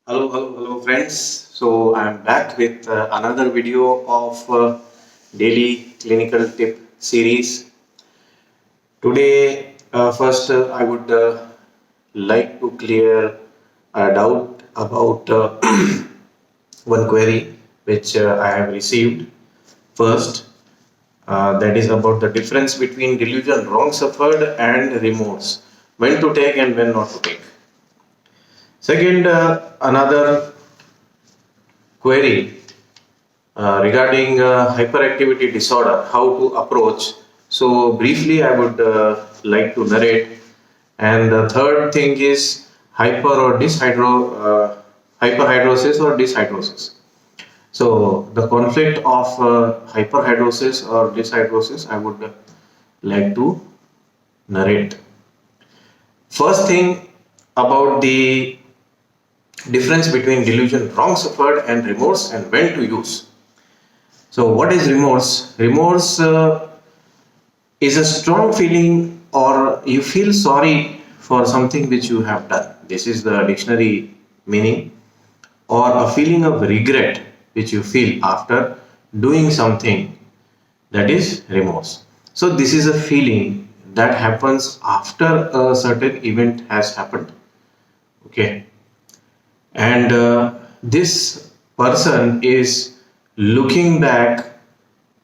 Hello, friends. So I'm back with another video of daily clinical tip series. Today, first, I would like to clear a doubt about one query which I have received. First, that is about the difference between delusion wrong suffered and remorse. When to take and when not to take. Second, another query regarding hyperactivity disorder, how to approach. So, briefly, I would like to narrate. And the third thing is hyperhidrosis or dyshydrosis. So, the conflict of hyperhidrosis or dyshydrosis, I would like to narrate. First thing about the difference between delusion wrong suffered and remorse and when to use. So, what is remorse? Remorse is a strong feeling or you feel sorry for something which you have done. This is the dictionary meaning, or a feeling of regret which you feel after doing something, that is remorse. So, this is a feeling that happens after a certain event has happened. Okay, and this person is looking back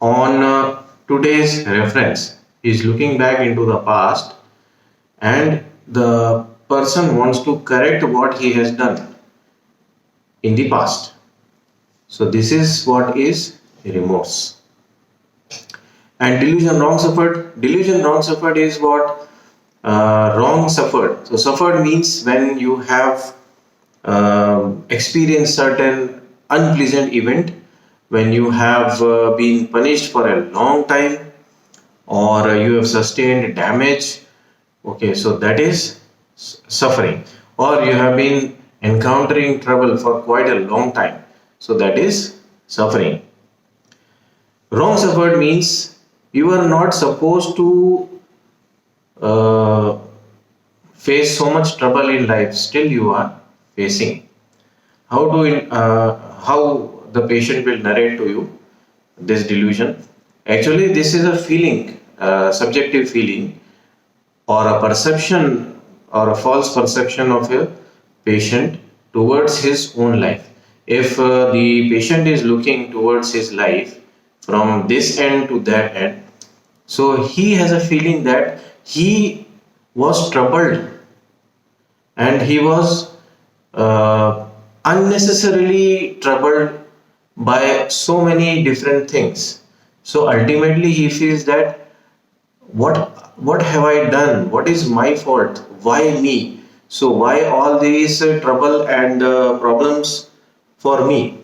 on today's reference, is looking back into the past, and the person wants to correct what he has done in the past. So this is what is remorse. And delusion wrong suffered is what wrong suffered. So suffered means when you have experienced certain unpleasant event, when you have been punished for a long time, or you have sustained damage. Okay, so that is suffering, or you have been encountering trouble for quite a long time, so that is suffering. Wrong suffered means you are not supposed to uh, face so much trouble in life, still you are facing. How the patient will narrate to you this delusion? Actually, this is a feeling, subjective feeling, or a perception or a false perception of a patient towards his own life. If the patient is looking towards his life from this end to that end, so he has a feeling that he was troubled and he was unnecessarily troubled by so many different things. So ultimately he feels that what have I done? What is my fault? Why me? So why all these trouble and problems for me?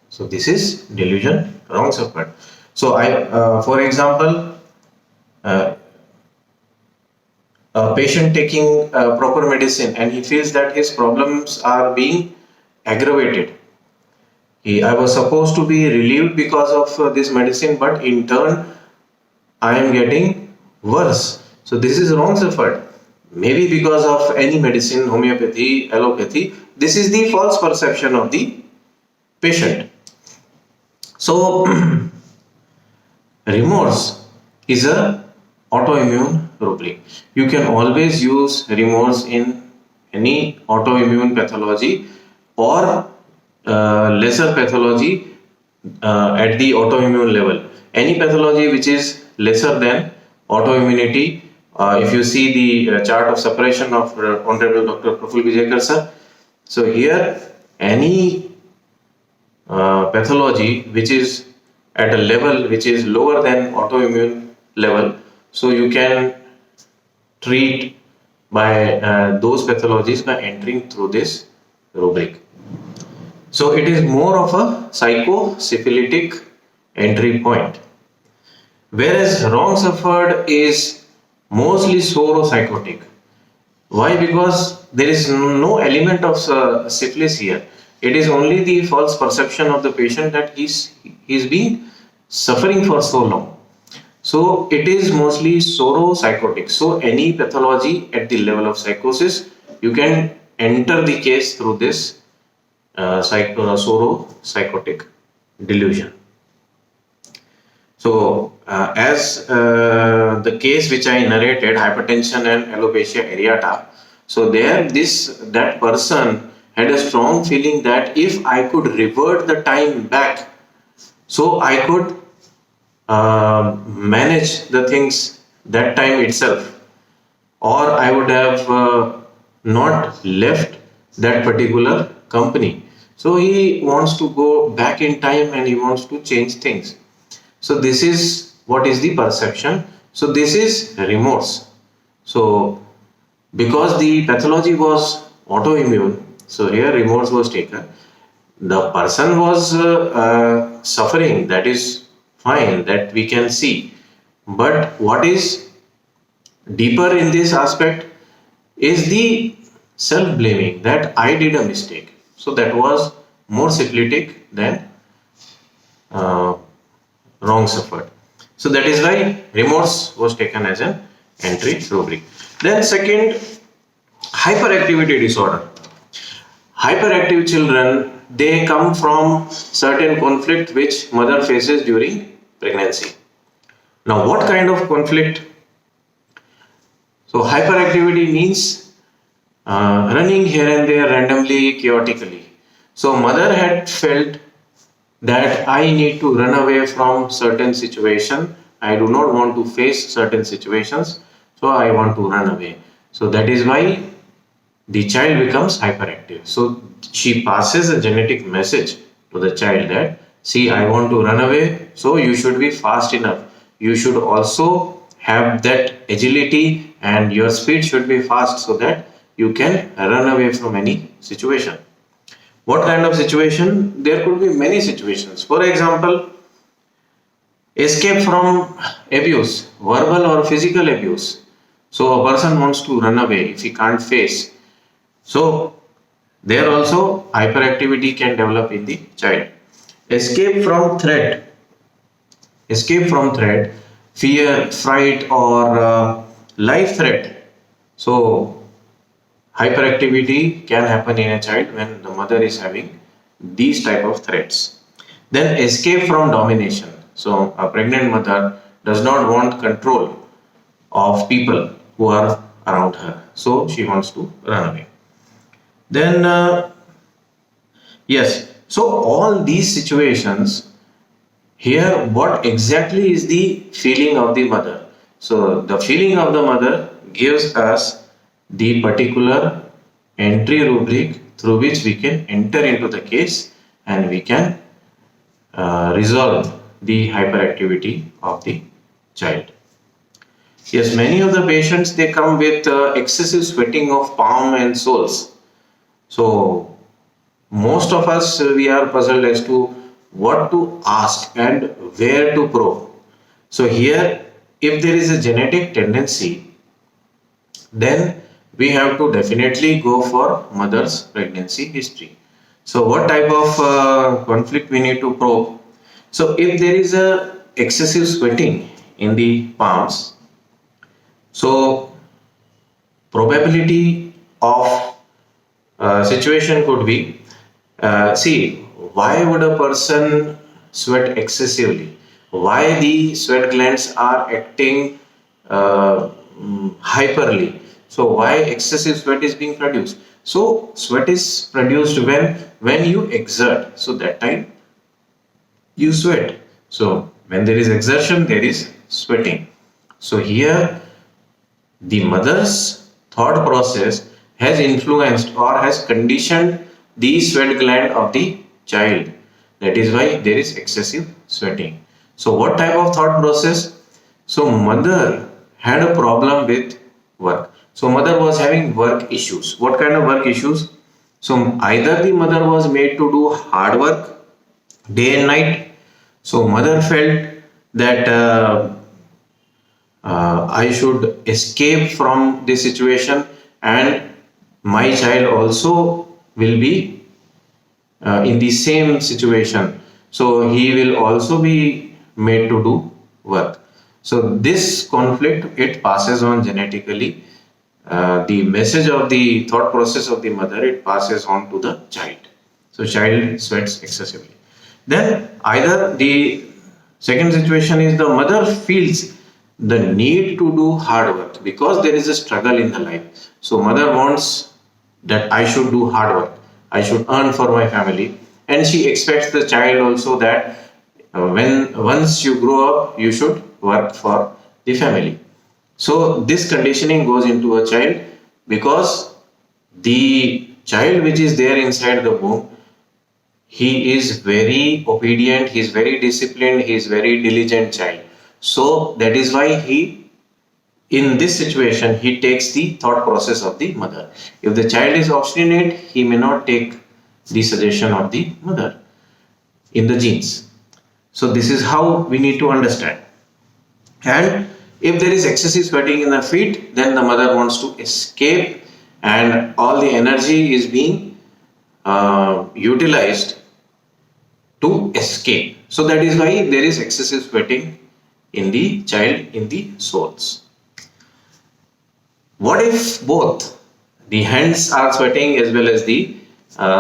So this is delusion wrong suffered. So for example, uh, a patient taking proper medicine and he feels that his problems are being aggravated. I was supposed to be relieved because of this medicine, but in turn I am getting worse. So this is wrong suffered. Maybe because of any medicine, homeopathy, allopathy. This is the false perception of the patient. So remorse is a autoimmune rubric. You can always use remorse in any autoimmune pathology or lesser pathology at the autoimmune level. Any pathology which is lesser than autoimmunity. If you see the chart of separation of Honorable Dr. Praful Vijayakar sir, so here any pathology which is at a level which is lower than autoimmune level, so you can treat by those pathologies by entering through this rubric. So it is more of a psychosyphilitic entry point, whereas wrong suffered is mostly sorropsychotic. Why? Because there is no element of syphilis here. It is only the false perception of the patient that he's been suffering for so long. So it is mostly sorropsychotic. So any pathology at the level of psychosis, you can enter the case through this psychotic delusion. So, as the case which I narrated, hypertension and alopecia areata. So there, that person had a strong feeling that if I could revert the time back, so I could manage the things that time itself, or I would have not left that particular company. So he wants to go back in time and he wants to change things. So this is what is the perception. So this is remorse. So because the pathology was autoimmune, so here remorse was taken. The person was suffering, that is fine, that we can see. But what is deeper in this aspect is the self-blaming that I did a mistake. So that was more syphilitic than uh, wrong suffered. So that is why remorse was taken as an entry rubric. Then second, hyperactivity disorder. Hyperactive children, they come from certain conflict which mother faces during pregnancy. Now what kind of conflict? So hyperactivity means running here and there randomly, chaotically. So mother had felt that I need to run away from certain situation. I do not want to face certain situations, so I want to run away. So that is why the child becomes hyperactive. So she passes a genetic message to the child that, see, I want to run away, so you should be fast enough. You should also have that agility and your speed should be fast so that you can run away from any situation. What kind of situation? There could be many situations. For example, escape from abuse, verbal or physical abuse. So a person wants to run away if he can't face. So there also hyperactivity can develop in the child. Escape from threat, fear, fright, or life threat. So hyperactivity can happen in a child when the mother is having these type of threats. Then escape from domination. So a pregnant mother does not want control of people who are around her, so she wants to run away. Then yes, so all these situations here, what exactly is the feeling of the mother? So the feeling of the mother gives us the particular entry rubric through which we can enter into the case and we can resolve the hyperactivity of the child. Yes, many of the patients, they come with excessive sweating of palm and soles. So most of us, we are puzzled as to what to ask and where to probe. So here, if there is a genetic tendency, then we have to definitely go for mother's pregnancy history. So what type of conflict we need to probe? So if there is a excessive sweating in the palms, so probability of situation could be, see, why would a person sweat excessively? Why the sweat glands are acting hyperly? So why excessive sweat is being produced? So sweat is produced when you exert. So that time you sweat. So when there is exertion, there is sweating. So here the mother's thought process has influenced or has conditioned the sweat gland of the child. That is why there is excessive sweating. So what type of thought process? So mother had a problem with work. So mother was having work issues. What kind of work issues? So either the mother was made to do hard work day and night. So mother felt that I should escape from this situation and my child also will be in the same situation. So he will also be made to do work. So this conflict, it passes on genetically. The message of the thought process of the mother, it passes on to the child. So child sweats excessively. Then either the second situation is the mother feels the need to do hard work because there is a struggle in the life. So mother wants that I should do hard work, I should earn for my family, and she expects the child also that when once you grow up you should work for the family. So this conditioning goes into a child because the child which is there inside the womb, he is very obedient, he is very disciplined, he is very diligent child. So that is why he, in this situation, he takes the thought process of the mother. If the child is obstinate, he may not take the suggestion of the mother in the genes. So this is how we need to understand. And if there is excessive sweating in the feet, then the mother wants to escape, and all the energy is being utilized to escape. So that is why there is excessive sweating in the child, in the souls. What if both the hands are sweating as well as the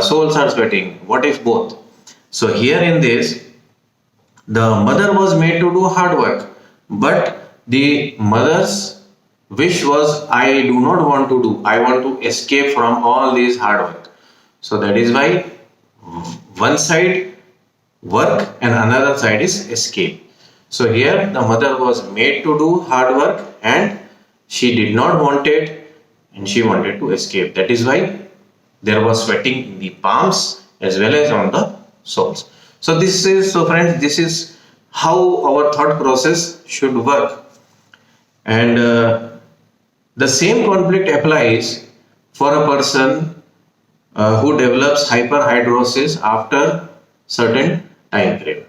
souls are sweating? What if both? So here in this, the mother was made to do hard work, but the mother's wish was, I do not want to do, I want to escape from all these hard work. So that is why one side work and another side is escape. So here the mother was made to do hard work and she did not want it and she wanted to escape. That is why there was sweating in the palms as well as on the soles. So friends, this is how our thought process should work. And the same conflict applies for a person who develops hyperhidrosis after certain time frame.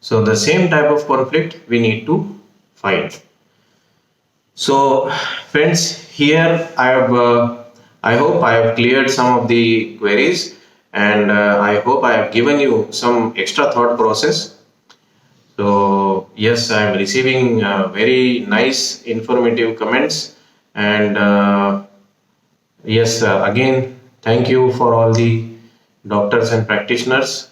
So the same type of conflict we need to find. So friends, here I hope I have cleared some of the queries, and I hope I have given you some extra thought process. So yes, I am receiving very nice informative comments, and yes, again thank you for all the doctors and practitioners.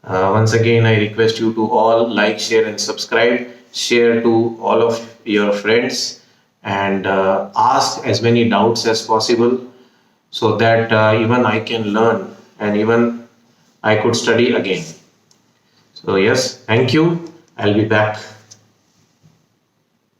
Once again, I request you to all like, share and subscribe, share to all of your friends, and ask as many doubts as possible so that even I can learn and even I could study again. So yes, thank you. I'll be back.